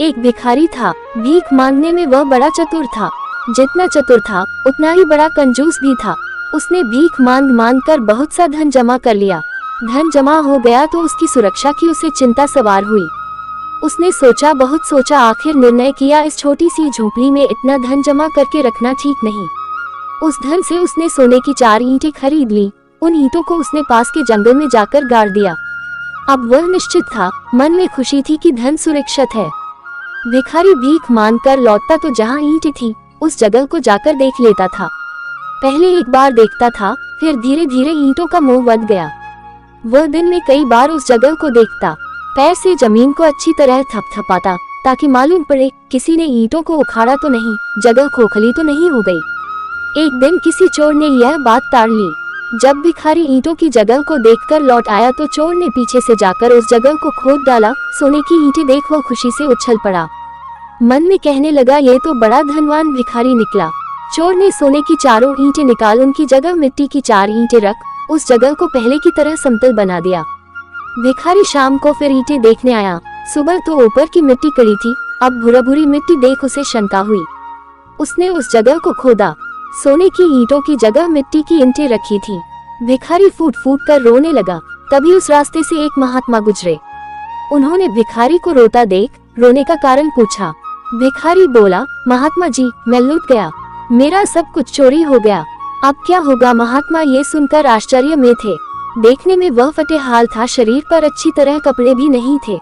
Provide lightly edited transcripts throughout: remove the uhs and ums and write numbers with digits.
एक भिखारी था। भीख मांगने में वह बड़ा चतुर था। जितना चतुर था उतना ही बड़ा कंजूस भी था। उसने भीख मांग मांग कर बहुत सा धन जमा कर लिया। धन जमा हो गया तो उसकी सुरक्षा की उसे चिंता सवार हुई। उसने सोचा, बहुत सोचा, आखिर निर्णय किया, इस छोटी सी झोपड़ी में इतना धन जमा करके रखना ठीक नहीं। उस धन से उसने सोने की 4 ईंटें खरीद ली। उन ईंटों को उसने पास के जंगल में जाकर गाड़ दिया। अब वह निश्चित था, मन में खुशी थी कि धन सुरक्षित है। भिखारी भीख मांग कर लौटता तो जहाँ ईंटें थी उस जगह को जाकर देख लेता था। पहले एक बार देखता था, फिर धीरे धीरे ईंटों का मोह बढ़ गया। वह दिन में कई बार उस जगह को देखता, पैर से जमीन को अच्छी तरह थपथपाता ताकि मालूम पड़े किसी ने ईंटों को उखाड़ा तो नहीं, जगह खोखली तो नहीं हो गई। एक दिन किसी चोर ने यह बात ताड़ ली। जब भिखारी ईंटों की जगह को देखकर लौट आया तो चोर ने पीछे से जाकर उस जगह को खोद डाला। सोने की ईंटें देख वह खुशी से उछल पड़ा। मन में कहने लगा, ये तो बड़ा धनवान भिखारी निकला। चोर ने सोने की 4 ईंटें निकाल उनकी जगह मिट्टी की 4 ईंटें रख उस जगह को पहले की तरह समतल बना दिया। भिखारी शाम को फिर ईंटें देखने आया। सुबह तो ऊपर की मिट्टी कड़ी थी, अब भूरा भूरी मिट्टी देख उसे शंका हुई। उसने उस जगह को खोदा। सोने की ईंटों की जगह मिट्टी की ईंटें रखी थी। भिखारी फूट फूट कर रोने लगा। तभी उस रास्ते से एक महात्मा गुजरे। उन्होंने भिखारी को रोता देख रोने का कारण पूछा। भिखारी बोला, महात्मा जी, मैं लूट गया, मेरा सब कुछ चोरी हो गया, अब क्या होगा। महात्मा ये सुनकर आश्चर्य में थे। देखने में वह फटे हाल था, शरीर पर अच्छी तरह कपड़े भी नहीं थे,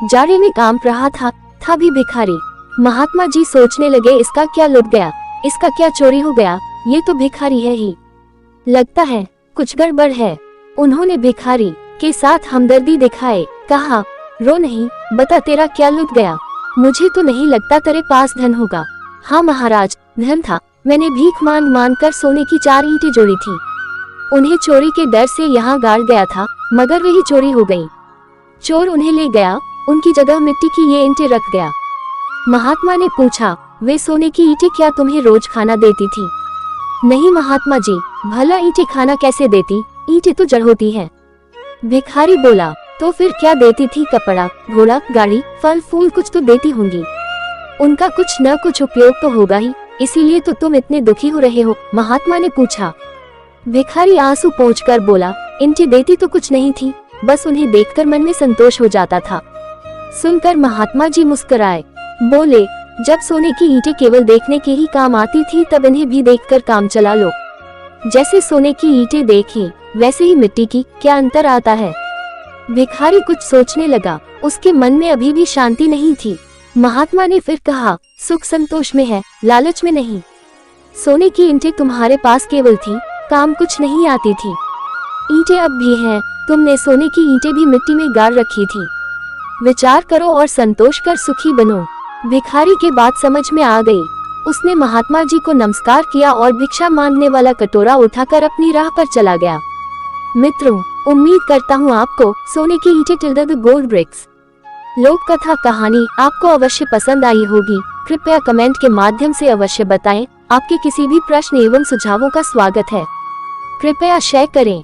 जाड़े में कांप रहा था भी भिखारी। महात्मा जी सोचने लगे, इसका क्या लुट गया, इसका क्या चोरी हो गया, ये तो भिखारी है ही, लगता है कुछ गड़बड़ है। उन्होंने भिखारी के साथ हमदर्दी दिखाए, कहा, रो नहीं, बता तेरा क्या लुट गया। मुझे तो नहीं लगता तेरे पास धन होगा। हाँ महाराज, धन था, मैंने भीख मांग मांग कर सोने की 4 ईंटें जोड़ी थी। उन्हें चोरी के डर से यहाँ गाड़ गया था, मगर वही चोरी हो गई। चोर उन्हें ले गया, उनकी जगह मिट्टी की ये ईंटें रख गया। महात्मा ने पूछा, वे सोने की ईंटें क्या तुम्हें रोज खाना देती थी। नहीं महात्मा जी, भला ईंटें खाना कैसे देती, ईंटें तो जड़ होती है। भिखारी बोला, तो फिर क्या देती थी, कपड़ा, घोड़ा, गाड़ी, फल फूल कुछ तो देती होंगी। उनका कुछ न कुछ उपयोग तो होगा ही, इसीलिए तो तुम इतने दुखी हो रहे हो। महात्मा ने पूछा। भिखारी आंसू पोंछकर बोला, ईंटें देती तो कुछ नहीं थी, बस उन्हें देखकर मन में संतोष हो जाता था। सुनकर महात्मा जी मुस्कुराए, बोले, जब सोने की ईंटें केवल देखने के ही काम आती थी तब इन्हें भी देखकर काम चला लो। जैसे सोने की ईंटें देखी वैसे ही मिट्टी की, क्या अंतर आता है। भिखारी कुछ सोचने लगा, उसके मन में अभी भी शांति नहीं थी। महात्मा ने फिर कहा, सुख संतोष में है, लालच में नहीं। सोने की ईंटें तुम्हारे पास केवल थी, काम कुछ नहीं आती थी। ईंटें अब भी हैं, तुमने सोने की ईंटें भी मिट्टी में गाड़ रखी थी। विचार करो और संतोष कर सुखी बनो। भिखारी के बात समझ में आ गई। उसने महात्मा जी को नमस्कार किया और भिक्षा मांगने वाला कटोरा उठाकर अपनी राह पर चला गया। मित्रों, उम्मीद करता हूँ आपको सोने की ईंटें टिल्ड द गोल्ड ब्रिक्स लोक कथा कहानी आपको अवश्य पसंद आई होगी। कृपया कमेंट के माध्यम से अवश्य बताएं। आपके किसी भी प्रश्न एवं सुझावों का स्वागत है। कृपया शेयर करें।